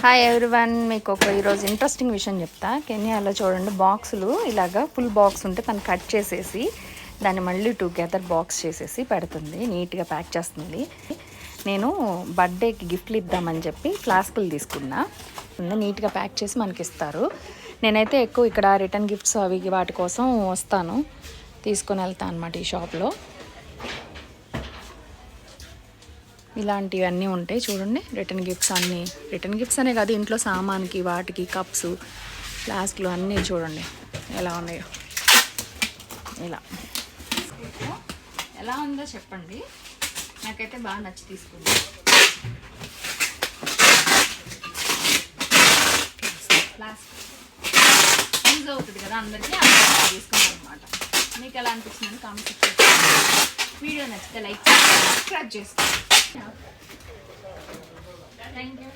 Hi everyone, మీకు ఈరోజు interesting విషయం చెప్తా. కెన్యాలో చూడండి, బాక్సులు ఇలాగా ఫుల్ బాక్స్ ఉంటే తను కట్ చేసేసి దాన్ని మళ్ళీ టుగెదర్ బాక్స్ చేసేసి పెడుతుంది, నీట్గా ప్యాక్ చేస్తుంది. నేను బర్త్డేకి గిఫ్ట్లు ఇద్దామని చెప్పి ఫ్లాస్కులు తీసుకున్నా, నీట్గా ప్యాక్ చేసి మనకి ఇస్తారు. నేనైతే ఎక్కువ ఇక్కడ రిటర్న్ గిఫ్ట్స్ అవి వాటి కోసం వస్తాను, తీసుకొని వెళ్తాను అనమాట. ఈ షాప్లో ఇలాంటివన్నీ ఉంటాయి చూడండి. రిటర్న్ గిఫ్ట్స్ అనే కాదు, ఇంట్లో సామాన్కి వాటికి కప్స్ ఫ్లాస్క్లు అన్నీ చూడండి ఎలా ఉన్నాయో. ఇలా ఎలా ఉందో చెప్పండి, నాకైతే బాగా నచ్చి తీసుకుంది. ఫ్లాస్క్ యూజ్ అవుతుంది కదా అందరికీ, తీసుకున్నాను అనమాట. మీకు ఎలా అనిపిస్తుందని కామెంట్ సెక్షన్లో. వీడియో నచ్చితే లైక్ చేసి సబ్స్క్రైబ్ చేసుకోండి. Thank you.